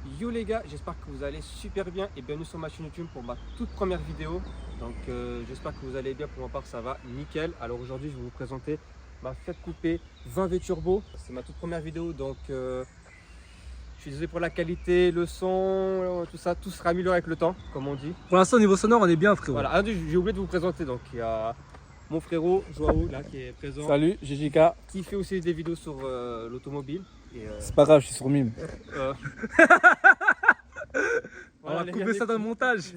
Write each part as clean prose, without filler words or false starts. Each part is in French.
Yo les gars, j'espère que vous allez super bien et bienvenue sur ma chaîne YouTube pour ma toute première vidéo. Donc j'espère que vous allez bien, pour ma part ça va nickel. Alors aujourd'hui je vais vous présenter ma Fiat Coupé 20V Turbo. C'est ma toute première vidéo donc je suis désolé pour la qualité, le son, tout ça, tout sera amélioré avec le temps comme on dit. Pour l'instant au niveau sonore on est bien frérot. Voilà, j'ai oublié de vous présenter, donc il y a mon frérot Joao là qui est présent. Salut, JJK. Qui fait aussi des vidéos sur l'automobile. C'est pas grave, je suis sur mime. On Voilà, va couper ça dans le montage.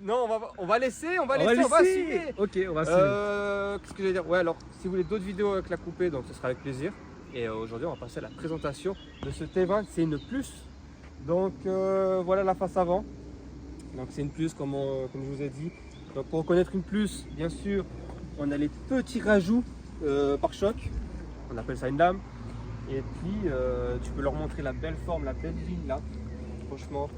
Non, on va laisser, on va laisser. assumer. Ok, on va assumer. Qu'est-ce que j'allais dire? Ouais, alors si vous voulez d'autres vidéos avec la coupée, donc ce sera avec plaisir. Et aujourd'hui, on va passer à la présentation de ce T20. C'est une Plus. Donc voilà la face avant. Donc c'est une Plus comme je vous ai dit. Donc pour reconnaître une Plus, bien sûr, on a les petits rajouts par choc. On appelle ça une lame. Et puis tu peux leur montrer la belle forme, la belle ligne là. Franchement.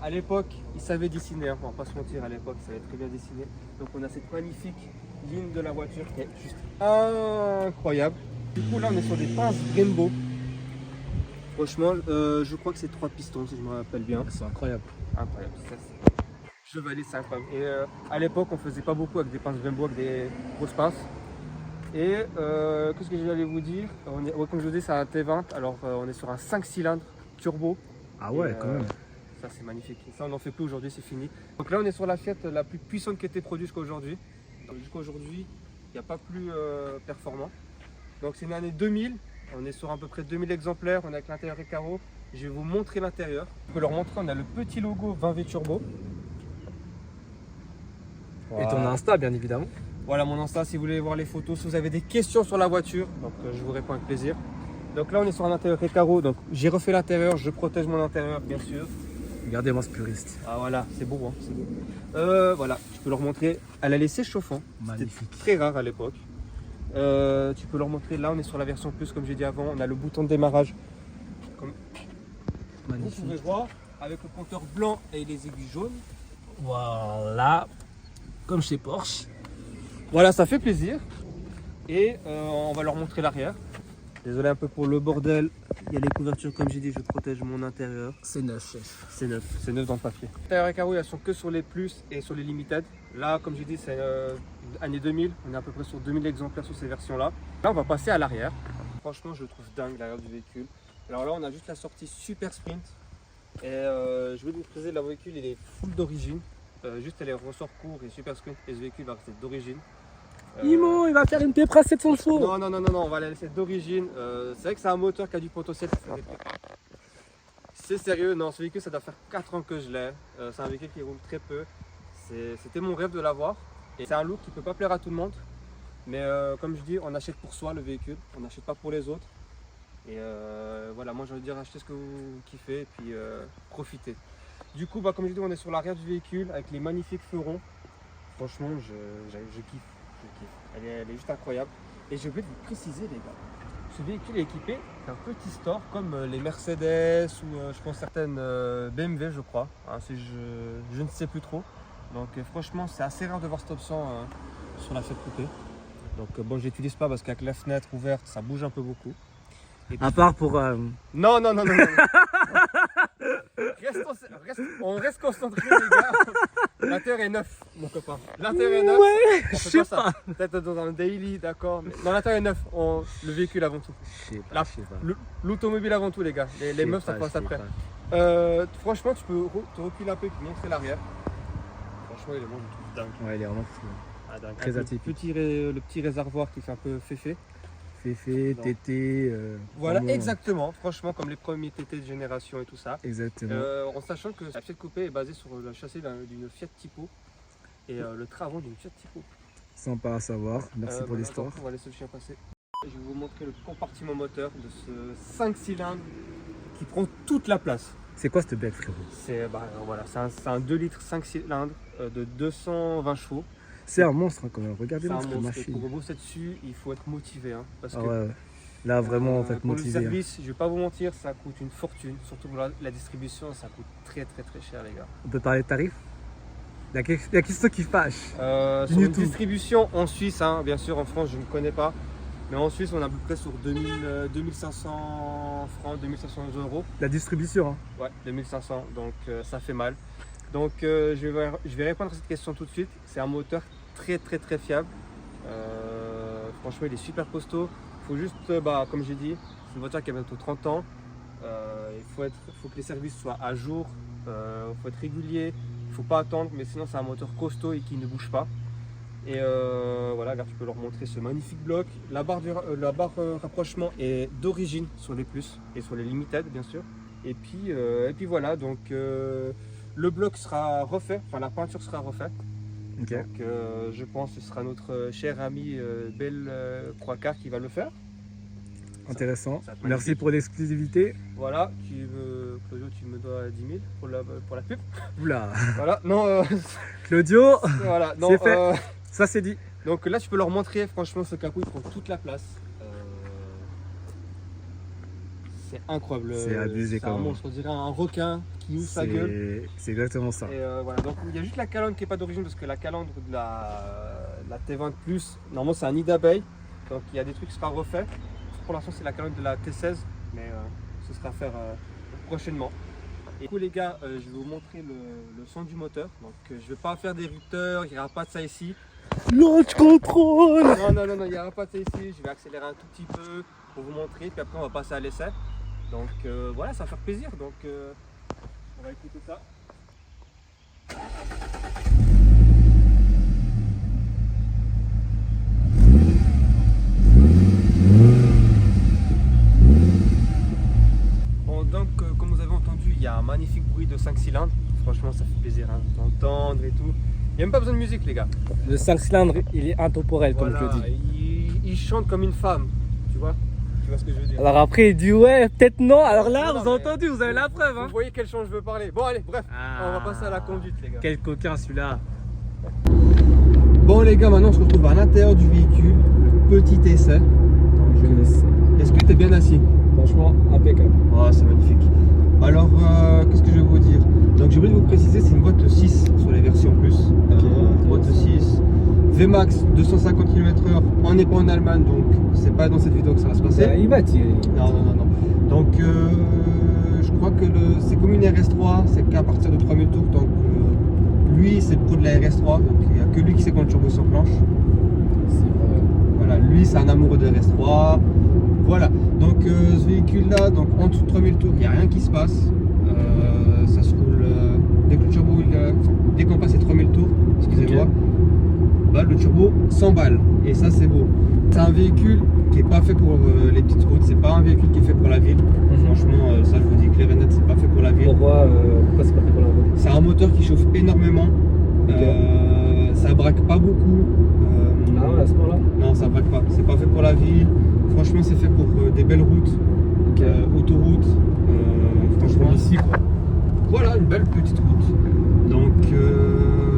À l'époque, ils savaient dessiner, hein, on va pas se mentir, à l'époque, ils savaient très bien dessiner. Donc on a cette magnifique ligne de la voiture qui est juste incroyable. Du coup là on est sur des pinces Brembo. Franchement, je crois que c'est 3 pistons si je me rappelle bien. C'est incroyable. Incroyable, ça je valide, c'est incroyable. Et à l'époque on faisait pas beaucoup avec des pinces Brembo, avec des grosses pinces. Et qu'est-ce que j'allais vous dire, ouais, comme je vous dis, c'est un T20, alors on est sur un 5 cylindres turbo. Ah ouais, Et, quand même. ça c'est magnifique, ça on n'en fait plus aujourd'hui, c'est fini. Donc là on est sur la Fiat la plus puissante qui a été produite jusqu'à aujourd'hui. Jusqu'à aujourd'hui, il n'y a pas plus performant. Donc c'est une année 2000, on est sur à peu près 2000 exemplaires, on est avec l'intérieur et carreau. Je vais vous montrer l'intérieur. Je peux leur montrer, on a le petit logo 20V Turbo. Et ton Insta bien évidemment. Voilà mon Insta si vous voulez voir les photos, si vous avez des questions sur la voiture, donc je vous réponds avec plaisir. Donc là on est sur un intérieur et carreau, donc j'ai refait l'intérieur, je protège mon intérieur bien sûr. Regardez-moi ce puriste. Ah voilà, c'est beau, hein, c'est beau. Voilà, je peux leur montrer. Elle a laissé chauffant. Magnifique. Très rare à l'époque. Tu peux leur montrer. Là, on est sur la version plus, comme j'ai dit avant. On a le bouton de démarrage. Comme Magnifique. vous pouvez voir, avec le compteur blanc et les aiguilles jaunes. Voilà. Comme chez Porsche. Voilà, ça fait plaisir. Et on va leur montrer l'arrière. Désolé un peu pour le bordel. Il y a les couvertures, comme j'ai dit, je protège mon intérieur. C'est neuf, chef. C'est neuf dans le papier. L'intérieur et carreau, elles sont que sur les plus et sur les limited. Là, comme j'ai dit, c'est année 2000. On est à peu près sur 2000 exemplaires sur ces versions-là. Là, on va passer à l'arrière. Franchement, je le trouve dingue l'arrière du véhicule. Alors là, on a juste la sortie Super Sprint. Et je vais vous présenter, le véhicule, il est full d'origine. Juste, elle est ressort court et Super Sprint. Et ce véhicule va rester d'origine. Imo, il va faire une T-Press 700 chevaux. Non, on va la laisser d'origine. C'est vrai que c'est un moteur qui a du potentiel. C'est sérieux, non, ce véhicule ça doit faire 4 ans que je l'ai. C'est un véhicule qui roule très peu. C'était mon rêve de l'avoir. Et c'est un look qui peut pas plaire à tout le monde. Mais comme je dis, on achète pour soi le véhicule, on n'achète pas pour les autres. Et voilà, moi j'ai envie de dire achetez ce que vous kiffez et puis profitez. Du coup, comme je dis, on est sur l'arrière du véhicule avec les magnifiques fleurons. Franchement, je kiffe. Elle est juste incroyable. Et j'ai oublié de vous préciser les gars, ce véhicule est équipé d'un petit store comme les Mercedes ou je pense certaines BMW je crois, hein, je ne sais plus trop. Donc franchement c'est assez rare de voir cette option sur la Fiat Coupé. Donc bon, je l'utilise pas parce qu'avec la fenêtre ouverte ça bouge un peu beaucoup. Et puis, À part pour... non. On reste concentré les gars. L'intérieur est neuf, mon copain. L'intérieur est neuf. Ouais, On je fait sais pas ça. pas. Peut-être dans un daily, d'accord. Mais non, l'intérieur est neuf. Le véhicule avant tout. Je sais Là, pas, je sais pas. L'automobile avant tout, les gars. Les Je sais meufs, ça pas, passe je sais après. pas. Franchement, tu peux te reculer un peu et puis montrer l'arrière. Franchement, il est bon, je le trouve dingue. Ouais, il est vraiment fou. Ah, dingue. Très Avec atypique. le petit réservoir qui fait un peu féfé. Féfé, Non. tété. Voilà, vraiment, exactement. Franchement, comme les premiers TT de génération et tout ça. Exactement. En sachant que la Fiat Coupé est basée sur le châssis d'une Fiat Tipo et le train avant d'une Fiat Tipo. Sympa à savoir. Merci pour Voilà, l'histoire. On va laisser le chien passer. Je vais vous montrer le compartiment moteur de ce 5 cylindres qui prend toute la place. C'est quoi cette bête, frérot? C'est un 2 litres 5 cylindres de 220 chevaux. C'est un monstre hein, quand même. C'est Regardez-moi un cette monstre. Et machine. pour bosser dessus, il faut être motivé. Hein, parce Ah que ouais. Là, vraiment, en fait, pour le motivé. hein. service, je vais pas vous mentir, ça coûte une fortune. Surtout pour la distribution, ça coûte très cher, les gars. On peut parler de tarifs? Il y a quelque chose qui fâche. Sur une distribution en Suisse, hein, bien sûr, en France, je ne connais pas. Mais en Suisse, on est à peu près sur 2500 francs, 2500 euros. La distribution, hein. Ouais, 2500, donc ça fait mal. Donc je vais répondre à cette question tout de suite. C'est un moteur très fiable. Franchement, il est super costaud. Il faut juste, comme j'ai dit, c'est une voiture qui a bientôt 30 ans. Il faut que les services soient à jour, il faut être régulier, il ne faut pas attendre, mais sinon c'est un moteur costaud et qui ne bouge pas. Et voilà, là tu peux leur montrer ce magnifique bloc. La barre rapprochement est d'origine sur les plus et sur les limited bien sûr. Et puis voilà, donc le bloc sera refait, enfin la peinture sera refaite. Ok. Donc je pense que ce sera notre cher ami Belle Croix-Car qui va le faire. Intéressant. Ça va être Merci magnifique. pour l'exclusivité. Voilà, Claudio, tu me dois 10 000 pour la pub. Oula. Voilà, non, Claudio, voilà, non. C'est fait. Ça c'est dit. Donc là, tu peux leur montrer, franchement, ce capot, il prend toute la place. C'est incroyable. C'est abusé C'est quand un même. monstre, on dirait un requin qui ouvre sa gueule. C'est exactement ça. Et voilà, donc il y a juste la calandre qui n'est pas d'origine parce que la calandre de la T20 Plus, normalement c'est un nid d'abeille. Donc il y a des trucs qui seront refaits. Pour l'instant c'est la calandre de la T16, mais ce sera à faire prochainement. Et du coup les gars, je vais vous montrer le son du moteur. Donc je ne vais pas faire des rupteurs, il n'y aura pas de ça ici. Launch control. Non, il n'y aura pas de ça ici. Je vais accélérer un tout petit peu pour vous montrer, puis après on va passer à l'essai. Donc voilà, ça va faire plaisir. Donc on va écouter ça. Bon, donc comme vous avez entendu, il y a un magnifique bruit de 5 cylindres. Franchement, ça fait plaisir d'entendre et tout. Il n'y a même pas besoin de musique, les gars. Le 5 cylindres, il est intemporel, comme Voilà, je le dis. il chante comme une femme, tu vois ce que je veux dire. Alors après, il dit ouais, peut-être non. Alors là, Non, vous avez mais entendu, vous avez la preuve. Hein. Vous voyez quel chant je veux parler. Bon, allez, bref, on va passer à la conduite, les gars. Quel coquin celui-là. Bon, les gars, maintenant on se retrouve à l'intérieur du véhicule, le petit essai. Est-ce que tu es bien assis? Franchement, impeccable. Oh, c'est magnifique. Alors, qu'est-ce que je vais vous dire? Donc, j'ai oublié de vous préciser, c'est une boîte 6 sur les versions plus. Boîte 6. VMAX 250 km/h. On n'est pas en Allemagne, donc c'est pas dans cette vidéo que ça va se passer. Il va tirer. Non. Donc, je crois que c'est comme une RS3, c'est qu'à partir de 3000 tours. Donc, lui, c'est le pro de la RS3, donc il n'y a que lui qui sait quand le turbo s'enclenche. Voilà, lui, c'est un amoureux de RS3. Voilà, donc ce véhicule-là, donc en dessous de 3000 tours, il n'y a rien qui se passe. Ça se roule dès que le turbo, dès qu'on passe les 3000 tours, excusez-moi, le turbo s'emballe. Et ça, c'est beau. C'est un véhicule qui n'est pas fait pour les petites routes, c'est pas un véhicule qui est fait pour la ville. Franchement, ça je vous dis clair et net, c'est pas fait pour la ville. Pourquoi c'est pas fait pour la route? C'est un moteur qui chauffe énormément. Ça braque pas beaucoup. Ah ouais, à ce moment-là? Non, ça braque pas. C'est pas fait pour la ville. Franchement, c'est fait pour des belles routes, autoroutes. Franchement, ici quoi. Voilà, une belle petite route. Donc,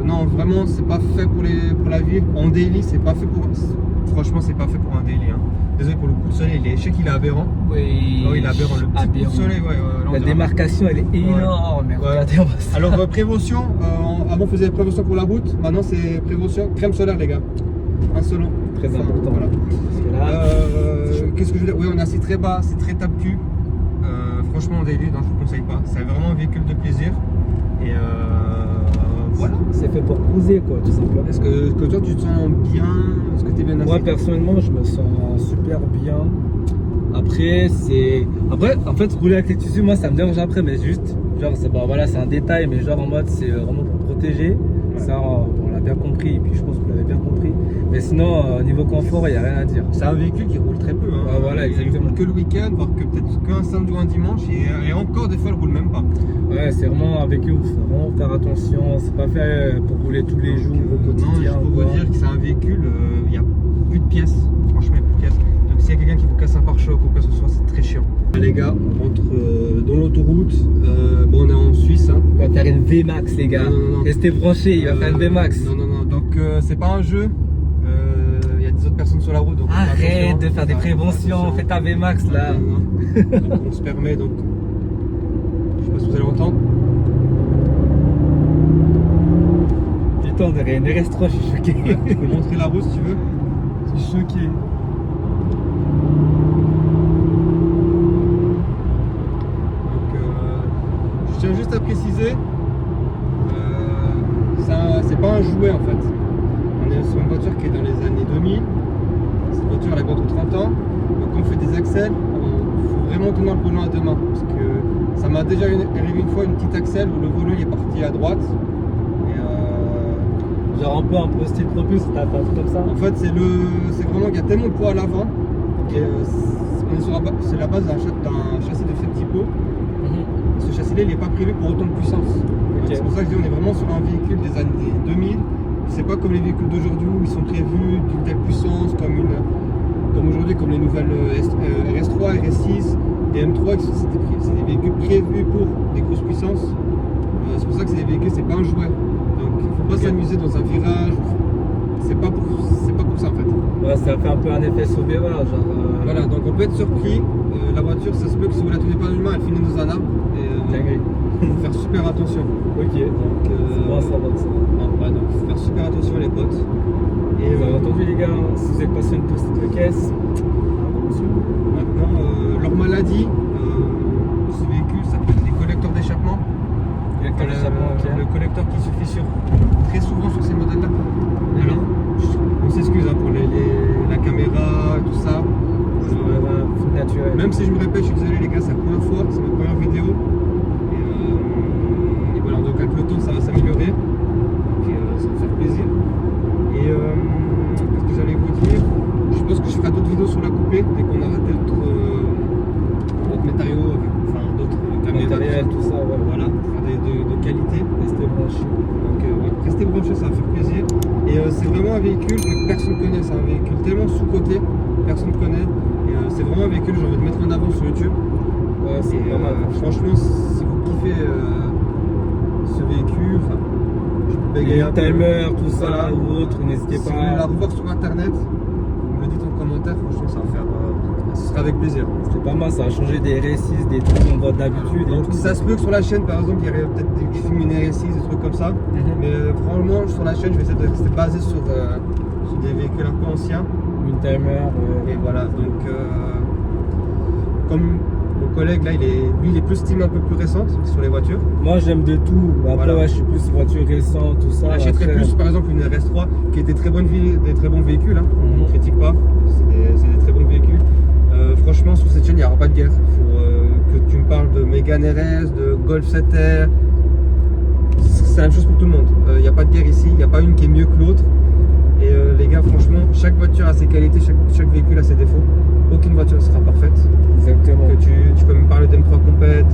non, vraiment, c'est pas fait pour la ville. En daily, c'est pas fait pour. Franchement, c'est pas fait pour un daily. Hein. Désolé pour le coup de soleil. Je sais qu'il est aberrant. Oui. Oh, il est aberrant. Le petit coup de soleil, ouais. La démarcation, elle est énorme. Ouais. Regardez, on va se- Alors, prévention. Avant, on faisait prévention pour la route. Maintenant, c'est prévention crème solaire, les gars. Un seul an. Très important. Voilà. Parce que là, Qu'est-ce que je veux dire? Oui, on est assis très bas, c'est très tape-cul. Franchement, en daily, non, je vous conseille pas. C'est vraiment un véhicule de plaisir. Et voilà. c'est fait pour poser quoi, tout simplement. Est-ce que toi, tu te sens bien? Est-ce que tu es bien assis? Moi personnellement, je me sens super bien. Après, en fait, rouler avec les tissus, moi ça me dérange après, mais juste, genre, c'est un détail, mais genre en mode, c'est vraiment pour protéger. Ouais. Ça, on l'a bien compris, et puis je pense que vous l'avez bien compris. Mais sinon, niveau confort, il n'y a rien à dire. C'est un véhicule qui roule très peu. Hein. Ouais, voilà, exactement. Il roule que le week-end, voire que peut-être qu'un samedi ou un dimanche, et encore des fois, il roule même pas. Ouais, c'est vraiment un véhicule, il faut vraiment faire attention. C'est pas fait pour rouler tous les jours, au Non, quotidien. juste pour quoi. vous dire que c'est un véhicule, il n'y a plus de pièces. Franchement, il n'y a plus de pièces. Donc s'il y a quelqu'un qui vous casse un pare-choc ou quoi que ce soit, c'est très chiant. Les gars, on rentre dans l'autoroute. Bon, on est en Suisse. Hein. On va faire une VMAX, les gars. Non. Restez branchés, il va faire une VMAX. Non. Donc c'est pas un jeu. Il y a des autres personnes sur la route. Donc Arrête de faire des préventions, fais ta VMAX là. Non. Donc, on se permet. Donc, je sais pas si vous allez entendre. Putain, on dirait une RS3, je suis choqué. Ouais, je peux montrer la route si tu veux. Je suis choqué. tiens juste à préciser, c'est pas un jouet en fait. On est sur une voiture qui est dans les années 2000. Cette voiture elle a bientôt 30 ans. Donc quand on fait des accels, il faut vraiment tenir le volant à deux mains. Parce que ça m'a déjà arrivé une fois une petite accel où le volant il est parti à droite. Et Genre un peu style Propus, t'as fait un truc comme ça? en fait c'est vraiment qu'il y a tellement de poids à l'avant. C'est la base d'un châssis de ce type. Ce châssis-là, il n'est pas prévu pour autant de puissance. Okay. C'est pour ça que je dis on est vraiment sur un véhicule des années 2000. C'est pas comme les véhicules d'aujourd'hui où ils sont prévus d'une telle puissance comme aujourd'hui, comme les nouvelles RS3, RS6, les M3, c'est des véhicules prévus pour des grosses puissances. C'est pour ça que c'est des véhicules, c'est pas un jouet. Donc il faut pas s'amuser dans un virage. C'est pas pour ça en fait. Ouais, ça fait un peu un effet Sobera, genre. Voilà, donc on peut être surpris. La voiture, ça se peut que si vous la tenez pas d'une main, elle finit dans un arbre. Et il faut faire super attention. Ok, donc c'est bon à savoir ça. Ouais, donc il faut faire super attention les potes. Et Vous avez entendu les gars, si vous êtes passionné de caisse, attention. maintenant, leur maladie, ce véhicule s'appelle des collecteurs d'échappement. Collecteur d'échappement, ok. Le collecteur qui se fait très souvent sur ces modèles-là. Alors, on s'excuse hein, pour la caméra, tout ça. Naturel. Même si je me répète, je suis désolé les gars, c'est la première fois, c'est ma première vidéo. Et voilà, donc avec le temps ça va s'améliorer. Et ça va faire plaisir. Et qu'est-ce que j'allais vous dire? Je pense que je ferai d'autres vidéos sur la coupée dès qu'on aura d'autres matériaux, enfin d'autres caméras. Matériel, tout ça, ouais. Voilà, pour faire de qualité. Restez branchés. Donc restez branchés, ça va faire plaisir. Et c'est vraiment un véhicule que personne ne connaît, c'est un véhicule tellement sous-coté, personne ne connaît. Et c'est vraiment un véhicule que j'ai envie de mettre en avant sur YouTube. Ouais, c'est pas mal. Franchement, si vous kiffez ce véhicule, enfin, je peux bégayer un peu. Timer, tout ça, Voilà. ou autre, n'hésitez Si pas. vous voulez la revoir sur internet, vous me le dites en commentaire, franchement, ça va faire. Ce sera avec plaisir. C'est pas mal, ça a changé des RS6, des trucs qu'on voit d'habitude. Donc ça se peut que sur la chaîne par exemple il y aurait peut-être des films une RS6, des trucs comme ça. Mais franchement sur la chaîne je vais essayer de rester basé sur des véhicules un peu anciens. Une timer. Et voilà, donc comme mon collègue là il est plus team un peu plus récente sur les voitures. Moi j'aime de tout. Après Voilà. ouais, je suis plus voiture récente, tout ça. Il achèterait Après, plus par exemple une RS3 qui est des très bons véhicules, hein. On ne critique pas, c'est des très bons véhicules. Franchement sur cette chaîne il n'y aura pas de guerre. Il faut que tu me parles de Mégane RS, de Golf 7R, c'est la même chose pour tout le monde. Il n'y a pas de guerre ici, il n'y a pas une qui est mieux que l'autre. Et les gars franchement chaque voiture a ses qualités, chaque véhicule a ses défauts. Aucune voiture ne sera parfaite. Exactement. Que tu peux me parler d'M3 Compète,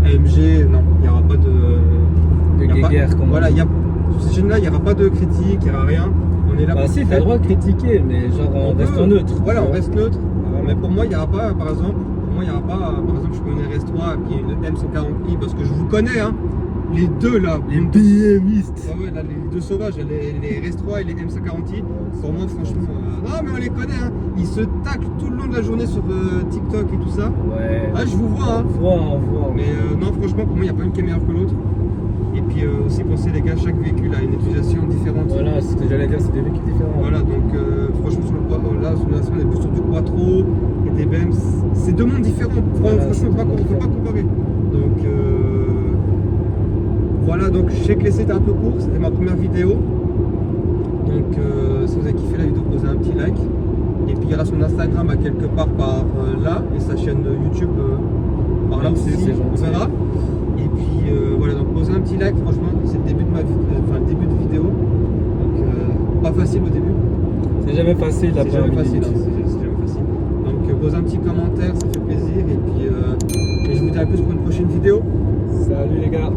AMG, non, il n'y aura pas de guerre comme voilà, on dit. sur cette chaîne là il n'y aura pas de critique, il n'y aura rien. On est là Bah pour si, t'as faire- le droit de critiquer, mais genre on reste peut- neutre. Voilà, on reste neutre. Mais pour moi, il n'y aura pas, par exemple, je prends une RS3 et puis une M140i parce que je vous connais, hein, les deux là. Les BMistes. Ah ouais, là, les deux sauvages, les RS3 et les M140i, pour moi, franchement, non, mais on les connaît, hein. Ils se taclent tout le long de la journée sur TikTok et tout ça. Ouais. Ah, je vous vois, hein. On voit. Mais non, franchement, pour moi, il n'y a pas une qui est meilleure que l'autre. Et puis aussi, pensez, les gars, chaque véhicule a une utilisation différente. Voilà, c'est ce que j'allais dire, c'est des véhicules différents. Voilà, donc franchement, là, sur la on est plus sur du Quattro et des BM. C'est deux mondes différents. Voilà, Franchement, on ne peut pas comparer. Donc voilà, donc je sais que l'essai était un peu court, c'était ma première vidéo. Donc si vous avez kiffé la vidéo, posez un petit like. Et puis il y aura son Instagram à quelque part par là et sa chaîne YouTube par là Merci, aussi, c'est on gentil. verra. Et puis voilà, donc posez un petit like, franchement, c'est le début de le début de vidéo. Donc pas facile au début. C'est jamais facile C'est d'après jamais un facile, vidéo. hein, c'est jamais facile. Donc posez un petit commentaire, ça fait plaisir. Et puis je vous dis à plus pour une prochaine vidéo. Salut les gars.